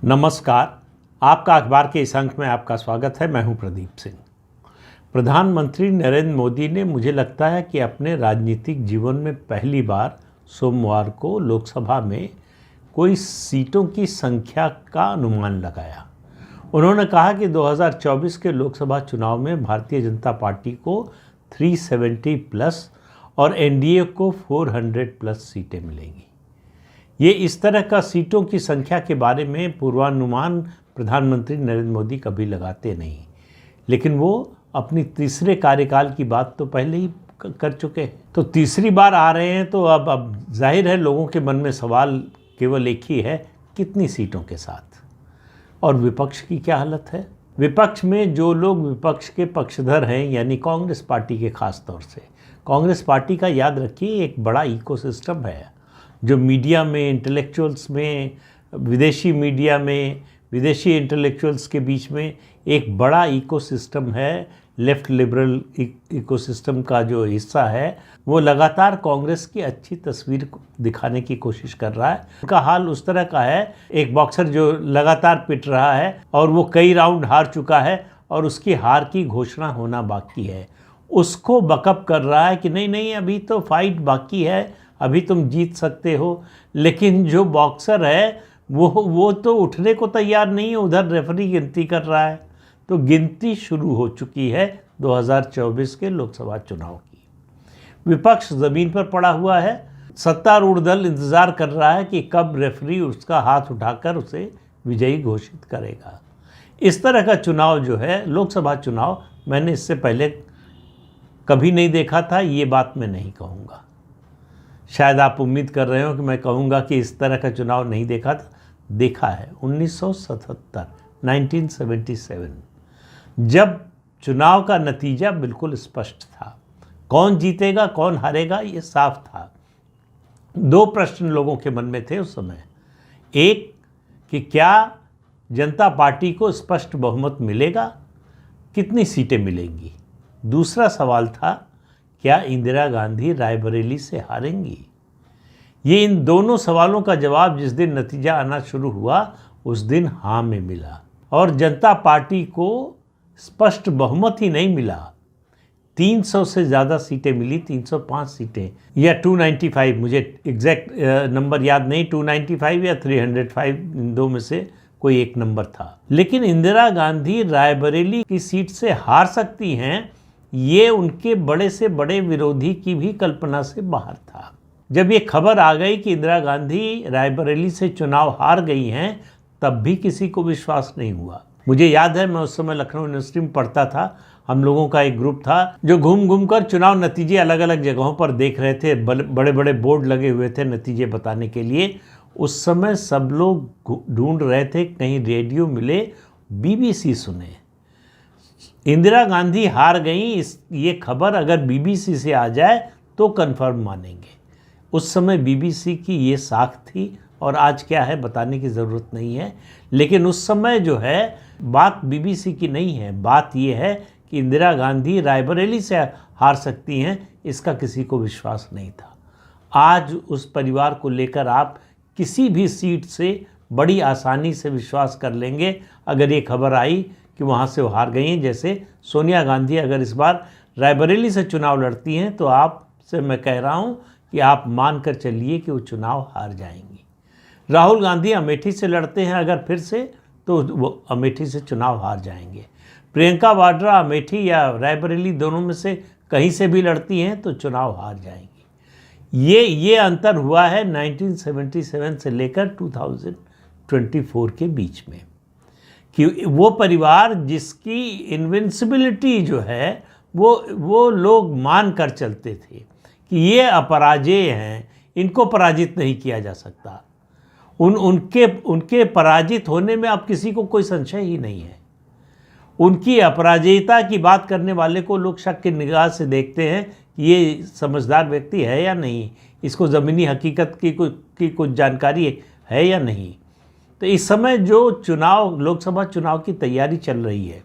नमस्कार। आपका अखबार के इस अंक में आपका स्वागत है। मैं हूं प्रदीप सिंह। प्रधानमंत्री नरेंद्र मोदी ने मुझे लगता है कि अपने राजनीतिक जीवन में पहली बार सोमवार को लोकसभा में कोई सीटों की संख्या का अनुमान लगाया। उन्होंने कहा कि 2024 के लोकसभा चुनाव में भारतीय जनता पार्टी को 370 प्लस और एनडीए को 400 प्लस सीटें मिलेंगी। ये इस तरह का सीटों की संख्या के बारे में पूर्वानुमान प्रधानमंत्री नरेंद्र मोदी कभी लगाते नहीं, लेकिन वो अपनी तीसरे कार्यकाल की बात तो पहले ही कर चुके हैं। तो तीसरी बार आ रहे हैं, तो अब जाहिर है लोगों के मन में सवाल केवल एक ही है, कितनी सीटों के साथ। और विपक्ष की क्या हालत है। विपक्ष में जो लोग विपक्ष के पक्षधर हैं, यानी कांग्रेस पार्टी के खास तौर से, कांग्रेस पार्टी का याद रखिए एक बड़ा इकोसिस्टम है जो मीडिया में, इंटेलेक्चुअल्स में, विदेशी मीडिया में, विदेशी इंटेलेक्चुअल्स के बीच में एक बड़ा इकोसिस्टम है। लेफ्ट लिबरल इकोसिस्टम का जो हिस्सा है वो लगातार कांग्रेस की अच्छी तस्वीर दिखाने की कोशिश कर रहा है। उनका हाल उस तरह का है, एक बॉक्सर जो लगातार पिट रहा है और वो कई राउंड हार चुका है और उसकी हार की घोषणा होना बाकी है, उसको बकअप कर रहा है कि नहीं नहीं अभी तो फाइट बाकी है, अभी तुम जीत सकते हो। लेकिन जो बॉक्सर है वो तो उठने को तैयार नहीं है, उधर रेफरी गिनती कर रहा है। तो गिनती शुरू हो चुकी है 2024 के लोकसभा चुनाव की। विपक्ष ज़मीन पर पड़ा हुआ है। सत्तारूढ़ दल इंतज़ार कर रहा है कि कब रेफरी उसका हाथ उठाकर उसे विजयी घोषित करेगा। इस तरह का चुनाव जो है, लोकसभा चुनाव, मैंने इससे पहले कभी नहीं देखा था। ये बात मैं नहीं कहूँगा, शायद आप उम्मीद कर रहे हो कि मैं कहूँगा कि इस तरह का चुनाव नहीं देखा था। देखा है 1977 जब चुनाव का नतीजा बिल्कुल स्पष्ट था। कौन जीतेगा कौन हारेगा ये साफ था। दो प्रश्न लोगों के मन में थे उस समय। एक कि क्या जनता पार्टी को स्पष्ट बहुमत मिलेगा, कितनी सीटें मिलेंगी। दूसरा सवाल था, क्या इंदिरा गांधी रायबरेली से हारेंगी। ये इन दोनों सवालों का जवाब जिस दिन नतीजा आना शुरू हुआ उस दिन हाँ में मिला। और जनता पार्टी को स्पष्ट बहुमत ही नहीं मिला, 300 से ज़्यादा सीटें मिली, 305 सीटें या 295, मुझे एग्जैक्ट नंबर याद नहीं, 295 या 305, इन दो में से कोई एक नंबर था। लेकिन इंदिरा गांधी रायबरेली की सीट से हार सकती हैं, ये उनके बड़े से बड़े विरोधी की भी कल्पना से बाहर था। जब ये खबर आ गई कि इंदिरा गांधी रायबरेली से चुनाव हार गई हैं, तब भी किसी को विश्वास नहीं हुआ। मुझे याद है, मैं उस समय लखनऊ यूनिवर्सिटी में पढ़ता था। हम लोगों का एक ग्रुप था जो घूम घूम कर चुनाव नतीजे अलग अलग जगहों पर देख रहे थे। बड़े बड़े बोर्ड लगे हुए थे नतीजे बताने के लिए। उस समय सब लोग ढूंढ रहे थे कहीं रेडियो मिले, बीबीसी सुने। इंदिरा गांधी हार गई, ये खबर अगर बीबीसी से आ जाए तो कन्फर्म मानेंगे। उस समय बीबीसी की ये साख थी, और आज क्या है बताने की ज़रूरत नहीं है। लेकिन उस समय जो है बात बीबीसी की नहीं है, बात ये है कि इंदिरा गांधी रायबरेली से हार सकती हैं, इसका किसी को विश्वास नहीं था। आज उस परिवार को लेकर आप किसी भी सीट से बड़ी आसानी से विश्वास कर लेंगे अगर ये खबर आई कि वहाँ से वो हार गई हैं। जैसे सोनिया गांधी अगर इस बार रायबरेली से चुनाव लड़ती हैं तो आपसे मैं कह रहा हूँ कि आप मान कर चलिए कि वो चुनाव हार जाएंगी। राहुल गांधी अमेठी से लड़ते हैं अगर फिर से, तो वो अमेठी से चुनाव हार जाएंगे। प्रियंका वाड्रा अमेठी या रायबरेली दोनों में से कहीं से भी लड़ती हैं तो चुनाव हार जाएंगी। ये अंतर हुआ है 1977 से लेकर 2024 के बीच में, कि वो परिवार जिसकी इन्विंसिबिलिटी जो है वो लोग मान कर चलते थे कि ये अपराजेय हैं, इनको पराजित नहीं किया जा सकता। उनके पराजित होने में अब किसी को कोई संशय ही नहीं है। उनकी अपराजयता की बात करने वाले को लोग शक की निगाह से देखते हैं कि ये समझदार व्यक्ति है या नहीं, इसको ज़मीनी हकीकत की कुछ जानकारी है या नहीं। तो इस समय जो चुनाव, लोकसभा चुनाव की तैयारी चल रही है,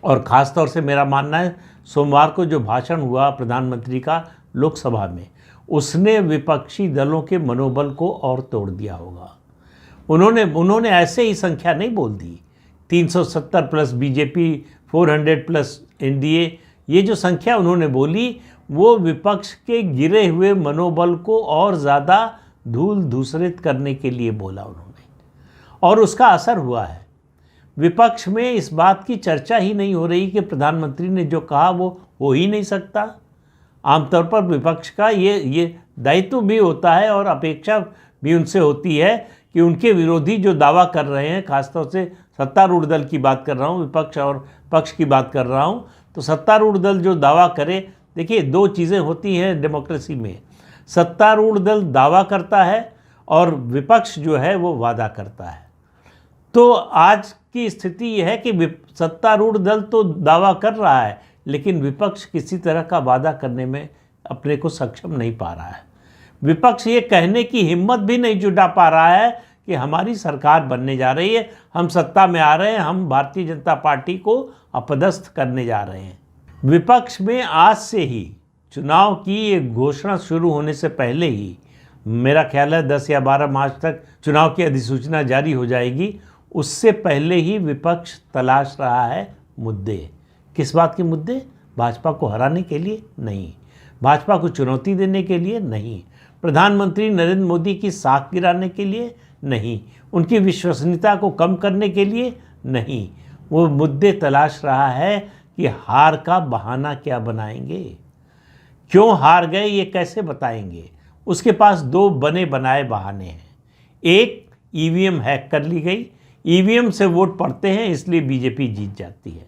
और ख़ास तौर से मेरा मानना है सोमवार को जो भाषण हुआ प्रधानमंत्री का लोकसभा में, उसने विपक्षी दलों के मनोबल को और तोड़ दिया होगा। उन्होंने ऐसे ही संख्या नहीं बोल दी। 370 प्लस बीजेपी, 400 प्लस एनडीए, ये जो संख्या उन्होंने बोली वो विपक्ष के गिरे हुए मनोबल को और ज़्यादा धूल धूसरित करने के लिए बोला उन्होंने, और उसका असर हुआ है। विपक्ष में इस बात की चर्चा ही नहीं हो रही कि प्रधानमंत्री ने जो कहा वो हो ही नहीं सकता। आमतौर पर विपक्ष का ये दायित्व भी होता है और अपेक्षा भी उनसे होती है कि उनके विरोधी जो दावा कर रहे हैं, खासतौर से सत्तारूढ़ दल की बात कर रहा हूँ, विपक्ष और पक्ष की बात कर रहा हूँ, तो सत्तारूढ़ दल जो दावा करे, देखिए दो चीज़ें होती हैं डेमोक्रेसी में, सत्तारूढ़ दल दावा करता है और विपक्ष जो है वो वादा करता है। तो आज की स्थिति यह है कि सत्तारूढ़ दल तो दावा कर रहा है लेकिन विपक्ष किसी तरह का वादा करने में अपने को सक्षम नहीं पा रहा है। विपक्ष ये कहने की हिम्मत भी नहीं जुटा पा रहा है कि हमारी सरकार बनने जा रही है, हम सत्ता में आ रहे हैं, हम भारतीय जनता पार्टी को अपदस्थ करने जा रहे हैं। विपक्ष में आज से ही चुनाव की एक घोषणा शुरू होने से पहले ही, मेरा ख्याल है 10 या 12 मार्च तक चुनाव की अधिसूचना जारी हो जाएगी, उससे पहले ही विपक्ष तलाश रहा है मुद्दे। किस बात के मुद्दे? भाजपा को हराने के लिए नहीं, भाजपा को चुनौती देने के लिए नहीं, प्रधानमंत्री नरेंद्र मोदी की साख गिराने के लिए नहीं, उनकी विश्वसनीयता को कम करने के लिए नहीं। वो मुद्दे तलाश रहा है कि हार का बहाना क्या बनाएंगे, क्यों हार गए ये कैसे बताएंगे। उसके पास दो बने बनाए बहाने हैं। एक, ईवीएम हैक कर ली गई, ईवीएम से वोट पड़ते हैं इसलिए बीजेपी जीत जाती है।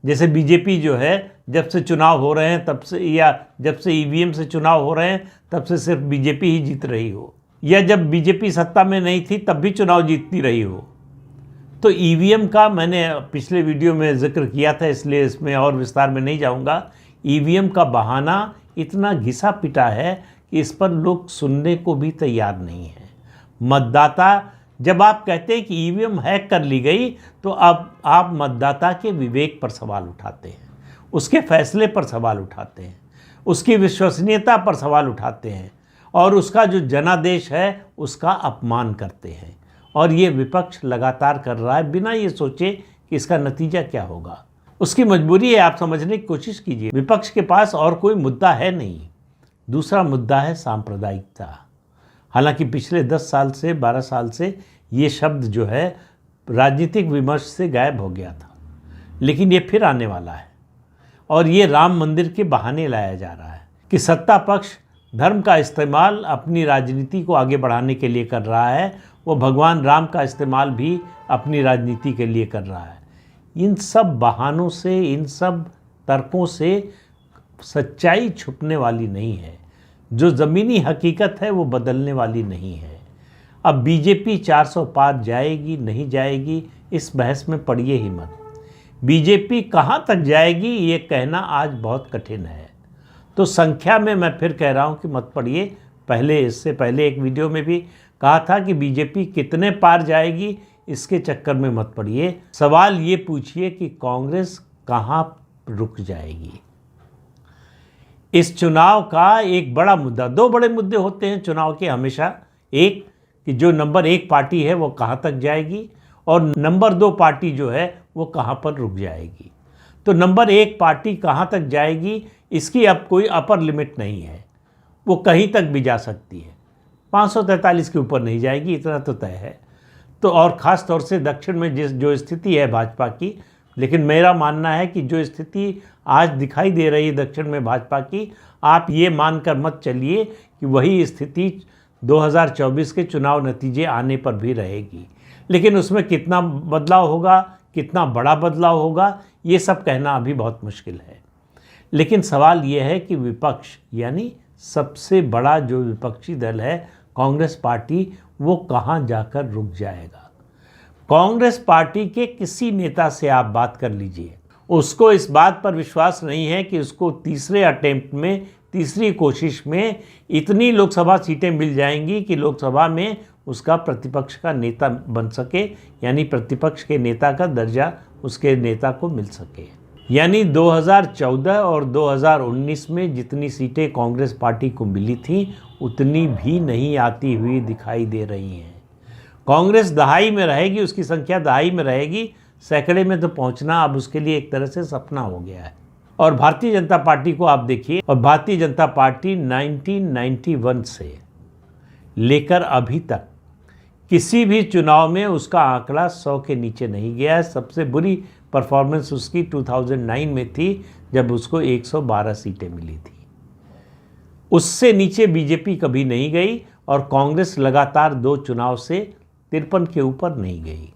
जैसे बीजेपी जो है जब से चुनाव हो रहे हैं तब से, या जब से ईवीएम से चुनाव हो रहे हैं तब से सिर्फ बीजेपी ही जीत रही हो, या जब बीजेपी सत्ता में नहीं थी तब भी चुनाव जीतती रही हो। तो ईवीएम का मैंने पिछले वीडियो में जिक्र किया था, इसलिए इसमें और विस्तार में नहीं जाऊंगा। ईवीएम का बहाना इतना घिसा पिटा है कि इस पर लोग सुनने को भी तैयार नहीं है। मतदाता, जब आप कहते हैं कि ईवीएम हैक कर ली गई तो अब आप मतदाता के विवेक पर सवाल उठाते हैं, उसके फैसले पर सवाल उठाते हैं, उसकी विश्वसनीयता पर सवाल उठाते हैं और उसका जो जनादेश है उसका अपमान करते हैं। और ये विपक्ष लगातार कर रहा है बिना ये सोचे कि इसका नतीजा क्या होगा। उसकी मजबूरी है, आप समझने की कोशिश कीजिए। विपक्ष के पास और कोई मुद्दा है नहीं। दूसरा मुद्दा है सांप्रदायिकता। हालांकि पिछले 10 साल से 12 साल से ये शब्द जो है राजनीतिक विमर्श से गायब हो गया था, लेकिन ये फिर आने वाला है और ये राम मंदिर के बहाने लाया जा रहा है कि सत्ता पक्ष धर्म का इस्तेमाल अपनी राजनीति को आगे बढ़ाने के लिए कर रहा है, वो भगवान राम का इस्तेमाल भी अपनी राजनीति के लिए कर रहा है। इन सब बहानों से, इन सब तर्कों से सच्चाई छुपने वाली नहीं है। जो ज़मीनी हकीकत है वो बदलने वाली नहीं है। अब बीजेपी 400 पार जाएगी नहीं जाएगी इस बहस में पड़िए ही मत। बीजेपी कहाँ तक जाएगी ये कहना आज बहुत कठिन है। तो संख्या में मैं फिर कह रहा हूँ कि मत पड़िए। इससे पहले एक वीडियो में भी कहा था कि बीजेपी कितने पार जाएगी, इसके चक्कर में मत पड़िए। सवाल ये पूछिए कि कांग्रेस कहाँ रुक जाएगी। इस चुनाव का एक बड़ा मुद्दा, दो बड़े मुद्दे होते हैं चुनाव के हमेशा। एक कि जो नंबर 1 पार्टी है वो कहाँ तक जाएगी और नंबर 2 पार्टी जो है वो कहाँ पर रुक जाएगी। तो नंबर 1 पार्टी कहाँ तक जाएगी इसकी अब कोई अपर लिमिट नहीं है, वो कहीं तक भी जा सकती है। 543 के ऊपर नहीं जाएगी, इतना तो तय है। तो और ख़ास तौर से दक्षिण में जो स्थिति है भाजपा की, लेकिन मेरा मानना है कि जो स्थिति आज दिखाई दे रही है दक्षिण में भाजपा की, आप ये मानकर मत चलिए कि वही स्थिति 2024 के चुनाव नतीजे आने पर भी रहेगी। लेकिन उसमें कितना बदलाव होगा, कितना बड़ा बदलाव होगा, ये सब कहना अभी बहुत मुश्किल है। लेकिन सवाल ये है कि विपक्ष यानी सबसे बड़ा जो विपक्षी दल है कांग्रेस पार्टी, वो कहाँ जाकर रुक जाएगा। कांग्रेस पार्टी के किसी नेता से आप बात कर लीजिए, उसको इस बात पर विश्वास नहीं है कि उसको तीसरे अटेम्प्ट में, तीसरी कोशिश में इतनी लोकसभा सीटें मिल जाएंगी कि लोकसभा में उसका प्रतिपक्ष का नेता बन सके, यानी प्रतिपक्ष के नेता का दर्जा उसके नेता को मिल सके। यानी 2014 और 2019 में जितनी सीटें कांग्रेस पार्टी को मिली थी उतनी भी नहीं आती हुई दिखाई दे रही हैं। कांग्रेस दहाई में रहेगी, उसकी संख्या दहाई में रहेगी, सैकड़े में तो पहुंचना अब उसके लिए एक तरह से सपना हो गया है। और भारतीय जनता पार्टी को आप देखिए, और भारतीय जनता पार्टी 1991 से लेकर अभी तक किसी भी चुनाव में उसका आंकड़ा 100 के नीचे नहीं गया है। सबसे बुरी परफॉर्मेंस उसकी 2009 में थी, जब उसको 112 सीटें मिली थी। उससे नीचे बीजेपी कभी नहीं गई, और कांग्रेस लगातार 2 चुनाव से 53 के ऊपर नहीं गई।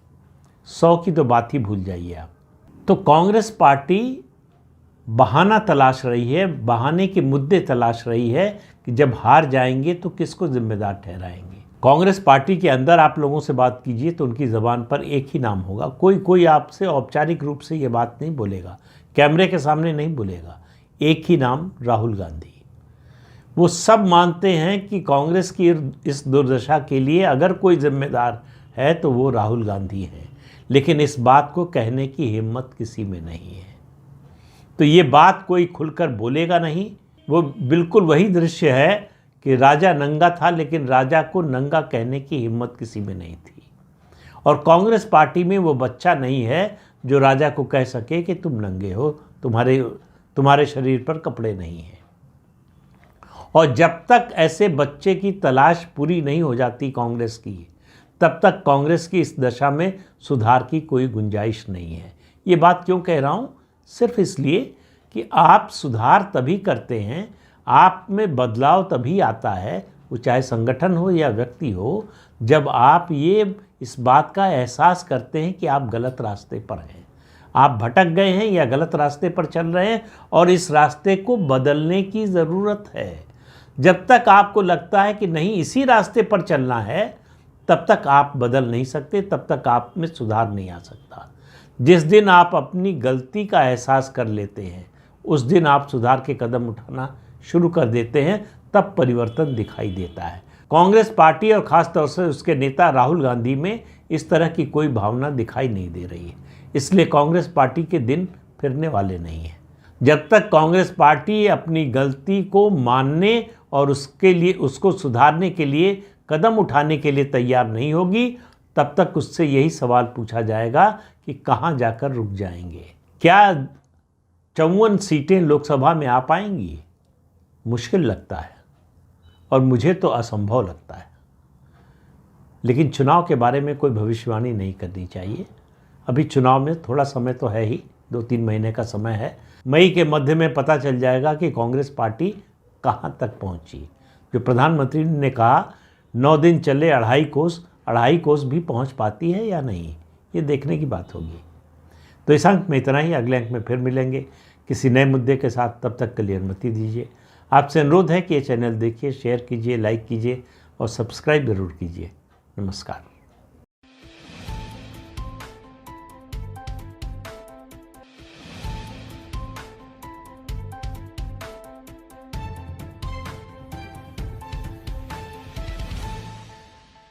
100 की तो बात ही भूल जाइए आप। तो कांग्रेस पार्टी बहाना तलाश रही है, बहाने के मुद्दे तलाश रही है कि जब हार जाएंगे तो किसको जिम्मेदार ठहराएंगे। कांग्रेस पार्टी के अंदर आप लोगों से बात कीजिए तो उनकी ज़बान पर एक ही नाम होगा। कोई आपसे औपचारिक रूप से ये बात नहीं बोलेगा, कैमरे के सामने नहीं बोलेगा। एक ही नाम, राहुल गांधी। वो सब मानते हैं कि कांग्रेस की इस दुर्दशा के लिए अगर कोई जिम्मेदार है तो वो राहुल गांधी है, लेकिन इस बात को कहने की हिम्मत किसी में नहीं है। तो ये बात कोई खुलकर बोलेगा नहीं। वो बिल्कुल वही दृश्य है कि राजा नंगा था, लेकिन राजा को नंगा कहने की हिम्मत किसी में नहीं थी। और कांग्रेस पार्टी में वो बच्चा नहीं है जो राजा को कह सके कि तुम नंगे हो, तुम्हारे शरीर पर कपड़े नहीं हैं। और जब तक ऐसे बच्चे की तलाश पूरी नहीं हो जाती कांग्रेस की, तब तक कांग्रेस की इस दशा में सुधार की कोई गुंजाइश नहीं है। ये बात क्यों कह रहा हूँ? सिर्फ इसलिए कि आप सुधार तभी करते हैं, आप में बदलाव तभी आता है, वो चाहे संगठन हो या व्यक्ति हो, जब आप इस बात का एहसास करते हैं कि आप गलत रास्ते पर हैं, आप भटक गए हैं या गलत रास्ते पर चल रहे हैं और इस रास्ते को बदलने की ज़रूरत है। जब तक आपको लगता है कि नहीं इसी रास्ते पर चलना है, तब तक आप बदल नहीं सकते, तब तक आप में सुधार नहीं आ सकता। जिस दिन आप अपनी गलती का एहसास कर लेते हैं, उस दिन आप सुधार के कदम उठाना शुरू कर देते हैं, तब परिवर्तन दिखाई देता है। कांग्रेस पार्टी और ख़ास तौर से उसके नेता राहुल गांधी में इस तरह की कोई भावना दिखाई नहीं दे रही है। इसलिए कांग्रेस पार्टी के दिन फिरने वाले नहीं हैं। जब तक कांग्रेस पार्टी अपनी गलती को मानने और उसको सुधारने के लिए कदम उठाने के लिए तैयार नहीं होगी, तब तक उससे यही सवाल पूछा जाएगा कि कहाँ जाकर रुक जाएंगे। क्या 54 सीटें लोकसभा में आ पाएंगी? मुश्किल लगता है, और मुझे तो असंभव लगता है। लेकिन चुनाव के बारे में कोई भविष्यवाणी नहीं करनी चाहिए। अभी चुनाव में थोड़ा समय तो है ही, 2-3 महीने का समय है। मई के मध्य में पता चल जाएगा कि कांग्रेस पार्टी कहाँ तक पहुँची। जो प्रधानमंत्री ने कहा 9 दिन चले 2.5 कोस भी पहुँच पाती है या नहीं, ये देखने की बात होगी। तो इस अंक में इतना ही। अगले अंक में फिर मिलेंगे किसी नए मुद्दे के साथ। तब तक के लिए अनुमति दीजिए। आपसे अनुरोध है कि ये चैनल देखिए, शेयर कीजिए, लाइक कीजिए और सब्सक्राइब ज़रूर कीजिए। नमस्कार।